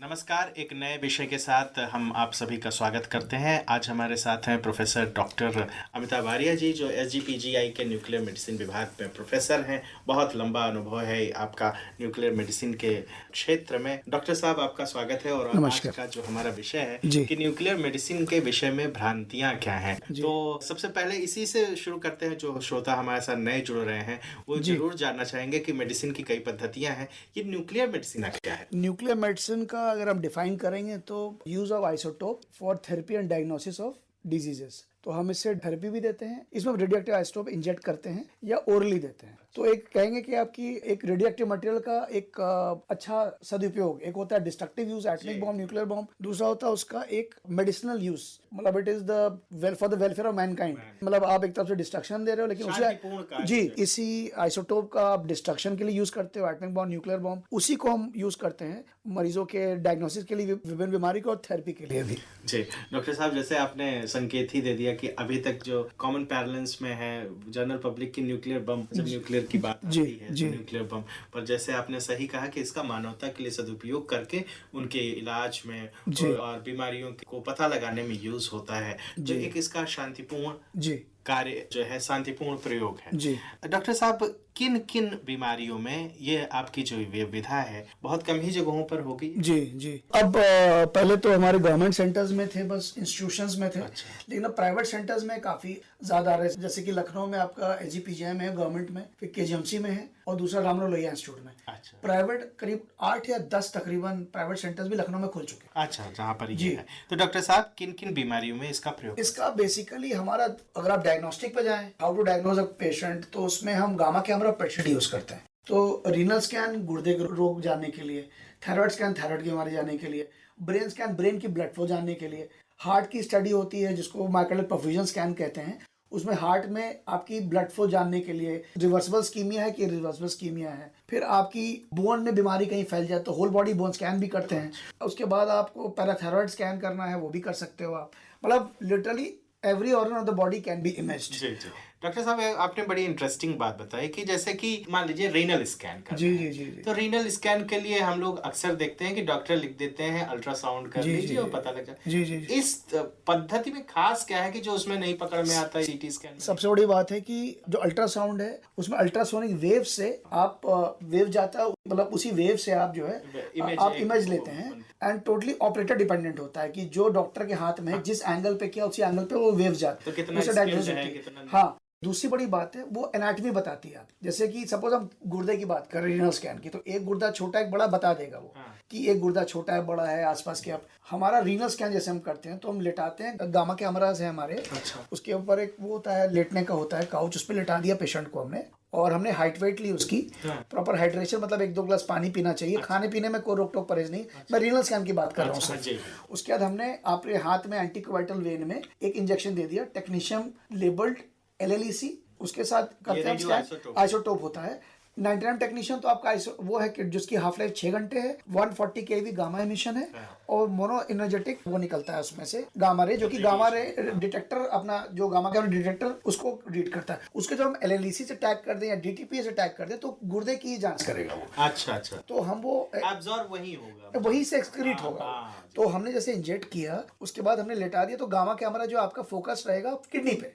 नमस्कार। एक नए विषय के साथ हम आप सभी का स्वागत करते हैं। आज हमारे साथ हैं प्रोफेसर डॉक्टर अमिताभ आर्या जी, जो एसजीपीजीआई के न्यूक्लियर मेडिसिन विभाग में प्रोफेसर हैं। बहुत लंबा अनुभव है आपका न्यूक्लियर मेडिसिन के क्षेत्र में। डॉक्टर साहब, आपका स्वागत है। और आज का जो हमारा विषय है कि न्यूक्लियर मेडिसिन के विषय में भ्रांतियाँ क्या हैं, तो सबसे पहले इसी से शुरू करते हैं। जो श्रोता हमारे साथ नए जुड़ रहे हैं वो जरूर जानना चाहेंगे कि मेडिसिन की कई पद्धतियाँ हैं, ये न्यूक्लियर मेडिसिन क्या है? न्यूक्लियर मेडिसिन का अगर हम डिफाइन करेंगे तो use of isotope for therapy and diagnosis of diseases. तो हम इससे थेरेपी भी देते हैं, इसमें रेडियोएक्टिव आइसोटोप इंजेक्ट करते हैं या ओरली देते हैं। तो एक कहेंगे कि आपकी एक रेडियोएक्टिव मटेरियल का एक अच्छा सदुपयोग, एक होता है destructive use, atomic bomb, nuclear bomb. दूसरा होता है उसका एक मेडिसिनल यूज, मतलब it is the for the welfare of Mankind. मतलब आप एक तरफ से डिस्ट्रक्शन दे रहे हो, लेकिन उसी इसी आइसोटोप का आप डिस्ट्रक्शन के लिए यूज करते हो, एटॉमिक बॉम्ब, न्यूक्लियर बॉम्ब, उसी को हम यूज करते हैं मरीजों के डायग्नोसिस के लिए, विभिन्न बीमारी को, और थेरेपी के लिए भी। जी डॉक्टर साहब, जैसे आपने संकेत ही दे दिया कि अभी तक जो कॉमन पैरेलेंस में है जनरल पब्लिक की न्यूक्लियर बम, जब न्यूक्लियर की बात आती है तो न्यूक्लियर बम पर, जैसे आपने सही कहा कि इसका मानवता के लिए सदुपयोग करके उनके इलाज में और बीमारियों को पता लगाने में यूज होता है, जो एक इसका शांतिपूर्ण कार्य जो है, शांतिपूर्ण प्रयोग है। डॉक्टर साहब, किन किन बीमारियों में ये आपकी जो विधा है बहुत कम ही जगहों पर होगी? जी अब पहले तो हमारे गवर्नमेंट सेंटर्स में थे, बस इंस्टीट्यूशंस में थे। लेकिन अब प्राइवेट सेंटर्स में काफी ज्यादा आ रहे हैं। जैसे कि लखनऊ में आपका एसजीपीजीआई में है, गवर्नमेंट में, फिर केजीएमसी में है, और दूसरा राममनोहर लोहिया इंस्टीट्यूट में। प्राइवेट करीब 8 या 10 तकरीबन प्राइवेट सेंटर्स भी लखनऊ में खुल चुके हैं। अच्छा, जहाँ पर ये है। तो डॉक्टर साहब, किन किन बीमारियों में इसका प्रयोग? इसका बेसिकली हमारा, अगर आप डायग्नोस्टिक पे जाएं, how to diagnose a patient, तो उसमें हम गामा कैमरा पेशेंट यूज करते हैं। तो रीनल स्कैन गुर्दे के रोग जानने के लिए, थायराइड स्कैन थायराइड की बीमारी जानने के लिए, ब्रेन स्कैन ब्रेन की ब्लड फ्लो जानने के लिए, हार्ट की स्टडी होती है जिसको माइक्रोवेव परफ्यूजन स्कैन कहते हैं, उसमें हार्ट में आपकी ब्लड फ्लो जानने के लिए रिवर्सिबल स्कीमिया है कि रिवर्सिबल स्कीमिया है। फिर आपकी बोन में बीमारी कहीं फैल जाए तो होल बॉडी बोन स्कैन भी करते हैं। उसके बाद आपको पैराथायरॉइड स्कैन करना है, वो भी कर सकते हो आप। मतलब literally every organ of the body can be imaged. Doctor साहब, आपने बड़ी इंटरेस्टिंग बात बताई कि जैसे कि मान लीजिए रीनल स्कैन करना है। तो रीनल स्कैन के लिए हम लोग अक्सर देखते हैं कि डॉक्टर लिख देते हैं अल्ट्रासाउंड कर लीजिए और पता लग जाए। इस पद्धति में खास क्या है कि जो उसमें नहीं पकड़ में आता है सीटी स्कैन? सबसे बड़ी बात है कि जो अल्ट्रासाउंड है उसमें अल्ट्रासोनिक वेव से आप वेव जाता है, मतलब उसी वेव से आप जो है आप इमेज लेते हैं, एंड टोटली ऑपरेटर डिपेंडेंट होता है कि जो डॉक्टर के हाथ में जिस एंगल पे किया उसी एंगल पे वो वेव जाता है। तो कितना हाँ, दूसरी बड़ी बात है वो एनाटॉमी बताती है। जैसे कि सपोज हम गुर्दे की बात कर रहे हैं रीनल स्कैन की, तो एक गुर्दा छोटा एक बड़ा बता देगा वो कि एक गुर्दा छोटा है बड़ा है आसपास के। अब हमारा रीनल स्कैन जैसे हम करते हैं तो हम लेटाते हैं, गामा कैमरास है हमारे। उसके ऊपर एक वो होता है, लेटने का होता है काउच, उस पर लेटा दिया पेशेंट को हमने, और हमने हाइट वेट ली उसकी, प्रॉपर हाइड्रेशन, मतलब 1-2 ग्लास पानी पीना चाहिए। खाने पीने में कोई रोक टोक परहेज नहीं, मैं रीनल स्कैन की बात कर रहा हूँ। उसके बाद हमने आपके हाथ में एंटीकोवाइटल वेन में एक इंजेक्शन दे दिया, टेक्नीशियम लेबल्ड LLEC, उसके साथ करते हैं स्कैन। आइसोटोप होता है 99 टेक्नीशियन, तो आपका वो है कि जिसकी हाफ लाइफ 6 घंटे है, 140 केवी गामा एमिशन है, और मोनो एनर्जेटिक वो निकलता है उसमें से गामा रे, जो कि गामा रे डिटेक्टर, अपना जो गामा कैमरा डिटेक्टर उसको रीड करता है। उसके जब हम LLEC से टैग कर दें या DTPA से टैग कर दें तो गुर्दे की जांच करेगा वो। अच्छा, तो हम वो एब्जॉर्ब वही होगा, वही से एक्सक्रीट होगा। तो हमने जैसे इंजेक्ट किया, उसके बाद हमने लेटा दिया, तो गामा कैमरा जो आपका फोकस रहेगा किडनी पे।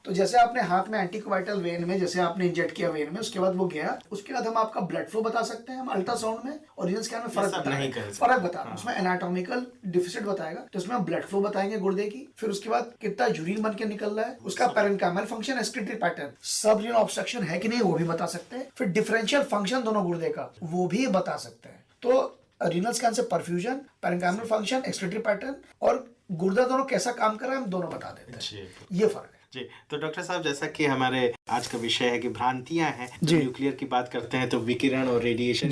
तो जैसे आपने हाथ में एंटीकोवाइटल वेन में जैसे आपने इंजेक्ट किया वेन में, उसके बाद वो गया, उसके बाद हम आपका ब्लड फ्लो बता सकते हैं हम अल्ट्रासाउंड में, और रीनल स्कैन में फर्क बता उसमें एनाटॉमिकल डिफिसिट बताएगा, तो उसमें हम ब्लड फ्लो बताएंगे गुर्दे की। फिर उसके बाद कितना यूरिन बन के निकल रहा है, उसका पैरेन्काइमल फंक्शन, एक्सक्रीटरी पैटर्न, सब रीनल ऑब्स्ट्रक्शन है कि नहीं वो भी बता सकते हैं। फिर डिफरेंशियल फंक्शन दोनों गुर्दे का वो भी बता सकते हैं। तो रीनल स्कैन से perfusion, parenchymal function, excretory pattern और गुर्दा दोनों कैसा काम कर रहा है हम दोनों बता देते हैं। ये फर्क है जी। तो डॉक्टर साहब, जैसा कि हमारे आज का विषय है कि भ्रांतियां हैं, तो न्यूक्लियर की बात करते हैं तो विकिरण और रेडिएशन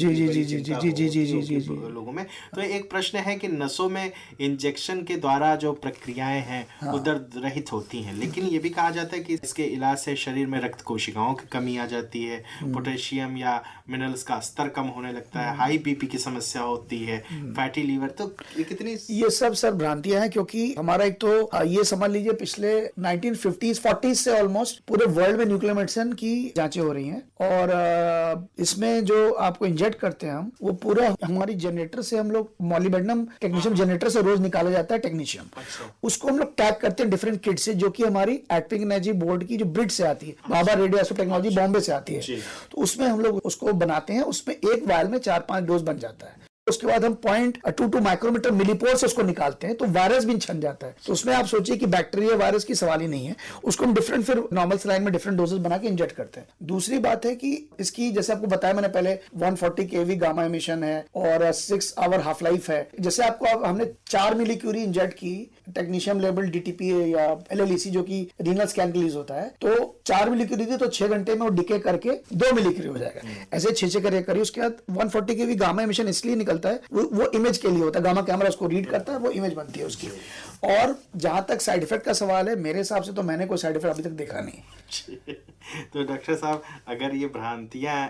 लोगों में। तो एक प्रश्न है कि नसों में इंजेक्शन के द्वारा जो प्रक्रियाएं हैं वो दर्द रहित होती हैं, लेकिन ये भी कहा जाता है कि इसके इलाज से शरीर में रक्त कोशिकाओं की कमी आ जाती है, पोटेशियम या मिनरल्स का स्तर कम होने लगता है, हाई BP की समस्या होती है, फैटी लीवर। तो ये कितनी, ये सब सर भ्रांतियां हैं, क्योंकि हमारा एक तो ये समझ लीजिए पिछले 1950 40 से ऑलमोस्ट पूरे वर्ल्ड में न्यूक्लियर मेडिसिन की जांचें हो रही हैं। और इसमें जो आपको इंजेक्ट करते हैं हम, वो पूरा हमारी जनरेटर से हम लोग मॉलिबेडनम टेक्नीशियम जनरेटर से रोज निकाला जाता है टेक्नीशियम। उसको हम लोग टैग करते हैं डिफरेंट किट से, जो कि हमारी एटॉमिक एनर्जी बोर्ड की जो ब्रिड से आती है, बाबा रेडियो आइसोटोप टेक्नोलॉजी बॉम्बे से आती है। तो उसमें हम लोग उसको बनाते हैं, उसमें एक वायल में 4-5 डोज बन जाता है। उसके बाद हम 0.22 माइक्रोमीटर मिलीपोर से उसको निकालते हैं, तो वायरस भी छन जाता है। तो उसमें आप सोचिए कि बैक्टीरिया वायरस की सवाल ही नहीं है। उसको हम डिफरेंट फिर नॉर्मल सलाइन में डिफरेंट डोजेस बना के इंजेक्ट करते हैं। दूसरी बात है कि इसकी जैसे आपको बताया मैंने पहले 140 केवी गामा एमिशन है और 6 आवर हाफ लाइफ है। जैसे आपको हमने 4 मिलीक्यूरी इंजेक्ट की टेक्नीशियम लेवल DTP या LLEC जो कि रीनल स्कैन के लिए होता है, तो 4 मिलीक्यूरी थी तो 6 घंटे में वो डिके करके 2 मिलीक्यूरी हो जाएगा। ऐसे 6 करिए। उसके बाद 140 केवी गामा एमिशन इसलिए निकलता है, वो इमेज के लिए होता है। गामा कैमरा उसको रीड करता है, वो इमेज बनती है उसकी। और जहां तक साइड इफेक्ट का सवाल है, मेरे हिसाब से तो मैंने कोई साइड इफेक्ट अभी तक देखा नहीं। तो डॉक्टर साहब, अगर ये भ्रांतियां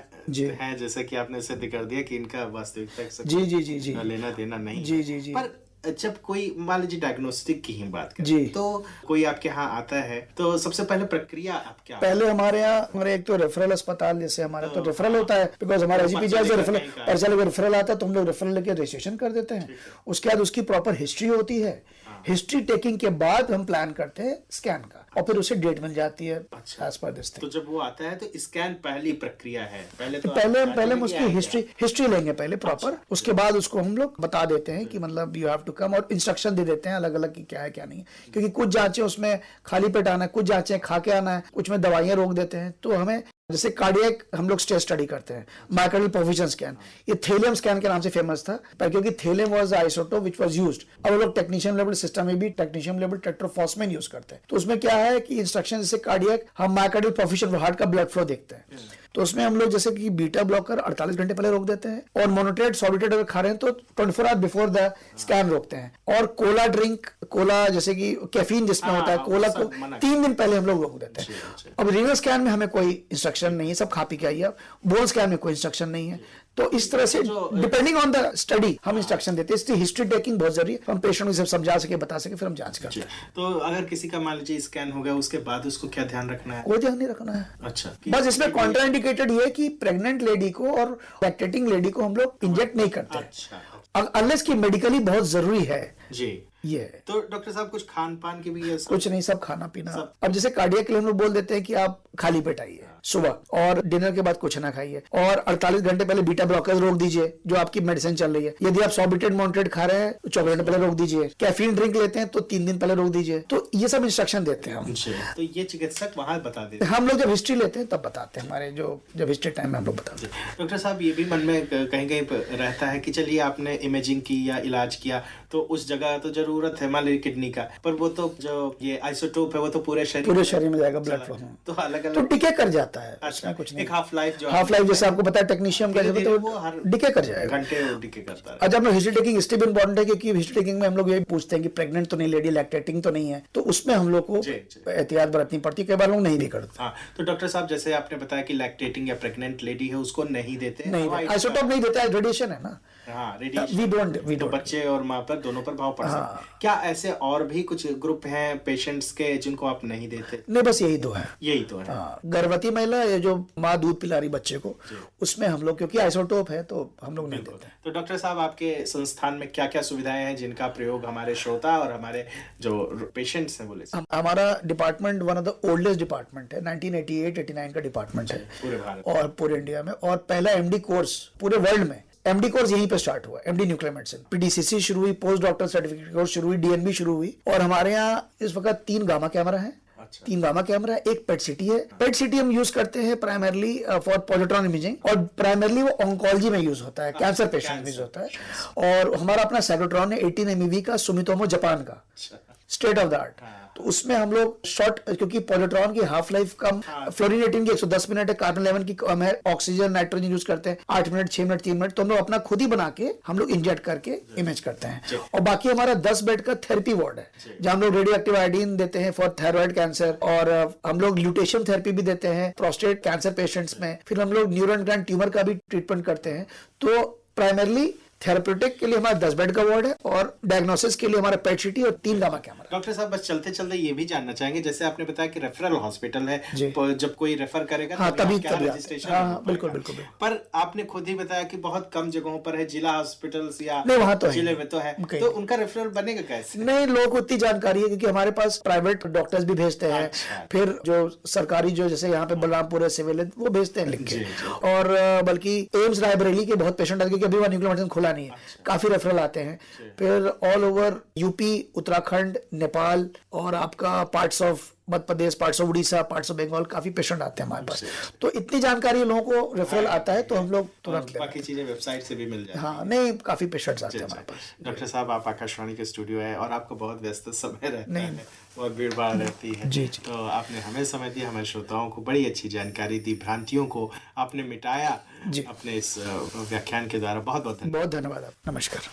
हैं जैसे कि आपने सिद्ध कर दिया कि इनका वास्तविकता से जी लेना देना नहीं जी पर जब कोई मान लीजिए डायग्नोस्टिक की ही बात करें तो कोई आपके यहाँ आता है तो सबसे पहले प्रक्रिया आप क्या? पहले हमारे यहाँ हमारे एक तो रेफरल अस्पताल, जैसे हमारा तो रेफरल होता है, बिकॉज हमारा रेफरल आता है तो हम लोग रेफरल लेके रजिस्ट्रेशन कर देते हैं। उसके बाद उसकी प्रॉपर हिस्ट्री होती है। हिस्ट्री टेकिंग के बाद हम प्लान करते हैं स्कैन का, और फिर उसे डेट मिल जाती है। अच्छा। As per this thing. तो जब वो आता है तो स्कैन पहली प्रक्रिया है, पहले हम उसकी हिस्ट्री लेंगे पहले प्रॉपर। अच्छा। उसके बाद उसको हम लोग बता देते हैं कि मतलब यू हैव टू कम, और इंस्ट्रक्शन दे देते हैं अलग अलग की क्या है क्या नहीं है। क्योंकि कुछ जांचें उसमें खाली पेट आना है, कुछ जांचें खा के आना है, कुछ में दवाइयां रोक देते हैं। तो हमें जैसे कार्डियक हम लोग स्ट्रेस स्टडी करते हैं, माइक्रोनल परफ्यूजन स्कैन, ये थेलियम स्कैन के नाम से फेमस था पर क्योंकि thallium was isotope which was used. अब वो लोग टेक्नीशियम लेवल सिस्टम में भी टेक्नीशियम लेवल टेट्रोफॉस्फेन यूज करते हैं। तो उसमें क्या है कि इंस्ट्रक्शन जैसे कार्डियक हम माइक्रोनल परफ्यूजन हार्ट का ब्लड फ्लो देखते हैं, तो उसमें हम लोग जैसे कि बीटा ब्लॉकर 48 घंटे पहले रोक देते हैं, और मोनोट्रेट सॉलिटेट अगर खा रहे हैं तो 24 आवर बिफोर द स्कैन रोकते हैं। और कोला ड्रिंक, कोला जैसे कि कैफीन जिसमें होता है, कोला को 3 दिन पहले हम लोग रोक देते हैं। अब रीनल स्कैन में हमें कोई इंस्ट्रक्शन नहीं है, सब खा पी के आइए। बोन स्कैन में कोई इंस्ट्रक्शन नहीं है। तो इस तरह से डिपेंडिंग ऑन द स्टडी हम इंस्ट्रक्शन देते हैं। इसलिए हिस्ट्री टेकिंग बहुत जरूरी है, हम पेशेंट को सब समझा सके, बता सके, फिर हम जांच करते हैं। तो अगर किसी का मान लीजिए स्कैन हो गया, उसके बाद उसको क्या ध्यान रखना है? कोई ध्यान नहीं रखना है। अच्छा। बस इसमें कॉन्ट्राइंडिकेटेड ये कि प्रेग्नेंट लेडी को और लैक्टेटिंग लेडी को हम लोग इंजेक्ट नहीं करते। अच्छा। अनलेस की मेडिकली बहुत जरूरी है जी। ये तो डॉक्टर साहब कुछ खान पान की भी है? कुछ नहीं, सब खाना पीना। अब जैसे कार्डियक के लिए हम लोग बोल देते हैं कि आप खाली पेट आइए सुबह, और डिनर के बाद कुछ ना खाइए, और 48 घंटे पहले बीटा ब्लॉकर्स रोक दीजिए जो आपकी मेडिसिन चल रही है। यदि आप सॉर्बिटेड मॉन्ट्रेट खा रहे हैं तो 24 घंटे पहले रोक दीजिए। कैफीन ड्रिंक लेते हैं तो 3 दिन पहले रोक दीजिए। तो ये सब इंस्ट्रक्शन देते हैं हम। तो ये चिकित्सक वहां बता देते हैं, हम लोग जब हिस्ट्री लेते हैं तब बताते हैं। हमारे जब हिस्ट्री टाइम में हम लोग बताते हैं। डॉक्टर साहब, ये भी मन में कहीं कहीं रहता है कि चलिए आपने इमेजिंग की या इलाज किया तो उस जगह तो जरूरत है मान लीजिए किडनी का, पर वो तो जो ये आइसोटोप है वो तो पूरे शरीर में जाएगा ब्लड फ्लो, तो अलग अलग तो डिके कर जाता है। अच्छा, कुछ नहीं। एक हाफ लाइफ जैसे आपको पता है टेक्नीशियम का डिके कर जाएगा, घंटे डिके करता है। अच्छा, हम लोग हिस्ट्री टेकिंग इसलिए भी इंपॉर्टेंट है क्योंकि हिस्ट्री टेकिंग में हम लोग यही पूछते हैं कि प्रेग्नेंट तो नहीं लेडी, लैक्टेटिंग तो नहीं है, तो उसमें हम लोग को एहतियात बरतनी पड़ती है। कई बार लोग नहीं भी करते। हाँ, तो डॉक्टर साहब जैसे आपने बताया कि लैक्टेटिंग या प्रेग्नेंट लेडी है उसको नहीं देते, नहीं आइसोटोप नहीं देता है, रेडिएशन है ना। हाँ, रेडिएशन। We don't. बच्चे और माँ पर दोनों पर भाव पड़ सकता है। क्या ऐसे और भी कुछ ग्रुप हैं पेशेंट्स के जिनको आप नहीं देते? नहीं, बस यही दो है। यही तो है। गर्भवती महिला, ये जो माँ दूध पिला रही बच्चे को, उसमें हम लोग क्योंकि आइसोटोप है तो हम लोग नहीं देते। तो डॉक्टर साहब, आपके संस्थान में क्या क्या सुविधाएं हैं जिनका प्रयोग हमारे श्रोता और हमारे जो पेशेंट्स हैं बोले? हमारा department one of the oldest department है, 1988-89 का डिपार्टमेंट है पूरे भारत और पूरे इंडिया में, और पहला MD कोर्स पूरे वर्ल्ड में। MD कोर्स यहीं पे स्टार्ट हुआ, MD न्यूक्लियर मेडिसिन। PDCC शुरू हुई, पोस्ट डॉक्टर सर्टिफिकेट कोर्स शुरू हुई, DNB शुरू हुई, और हमारे यहाँ इस वक्त 3 गामा कैमरा है। अच्छा। 3 गामा कैमरा, एक पेट सिटी है। पेट सिटी हम यूज करते हैं प्राइमरली फॉर पॉजिट्रॉन इमेजिंग, और प्राइमरली वो ऑन्कोलॉजी में यूज होता है, कैंसर पेशेंट में यूज होता है। और हमारा अपना साइक्लोट्रॉन है 18 MeV का, सुमितोमो जापान का, स्टेट ऑफ द आर्ट। तो उसमें हम लोग शॉर्ट, क्योंकि पॉजिट्रॉन की हाफ लाइफ कम, फ्लोरीन 18 की 110 मिनट है, कार्बन 11 की कम है, ऑक्सीजन नाइट्रोजन यूज करते हैं 8 मिनट, 6 मिनट, 3 मिनट, तो हम लोग अपना खुद ही बना के हम लोग इंजेक्ट करके इमेज करते हैं। और बाकी हमारा 10 बेड का थेरेपी वार्ड है जहां हम लोग रेडियो एक्टिव आयोडीन देते हैं फॉर थायराइड कैंसर, और हम लोग ल्यूटेशियम थेरेपी भी देते हैं प्रोस्टेट कैंसर पेशेंट्स में। फिर हम लोग न्यूरल ग्लैंड ट्यूमर का भी ट्रीटमेंट करते हैं। तो प्राइमरली थेराप्यूटिक के लिए हमारा 10 बेड का वार्ड है और डायग्नोसिस के लिए हमारा पेट सिटी और 3 गामा कैमरा। डॉक्टर साहब बस चलते चलते ये भी जानना चाहेंगे, जैसे आपने बताया कि रेफरल हॉस्पिटल है, तो जब कोई रेफर करेगा हाँ, तभी रजिस्ट्रेशन। हाँ, बिल्कुल बिल्कुल। पर आपने खुद ही बताया कि बहुत कम जगहों पर है, जिला हॉस्पिटल्स या नहीं वहाँ तो जिले में तो है, तो उनका रेफरल बनेगा कैसे? नहीं, लोगों को इतनी जानकारी है क्योंकि हमारे पास प्राइवेट डॉक्टर्स भी भेजते हैं। फिर जो सरकारी जो जैसे यहाँ पे बलरामपुर है सिविल है वो भेजते हैं लिख के। और बल्कि एम्स रायबरेली के बहुत पेशेंट आते हैं क्योंकि अभी वहाँ न्यूक्लियर मेडिसिन खुला नहीं है, काफी रेफरल आते हैं। फिर all over UP, Uttarakhand, Nepal और आपका parts of Madhya Pradesh, parts of Orissa, parts of Bengal, काफी पेशेंट आते हैं हमारे पास। तो इतनी जानकारी लोगों को रेफरल आता है तो हम लोग तुरंत बाकी चीजें वेबसाइट से भी मिल जाती हैं। हाँ, नहीं काफी पेशेंट्स आते हैं हमारे पास। डॉक्टर साहब आप आकाशवाणी के स्टूडियो है और आपको बहुत व्यस्त समय रहता है, बहुत भीड़ भाड़ रहती है, जी। तो आपने हमें समय दिया, हमारे श्रोताओं को बड़ी अच्छी जानकारी दी, भ्रांतियों को आपने मिटाया अपने इस व्याख्यान के द्वारा। बहुत बहुत धन्यवाद। नमस्कार।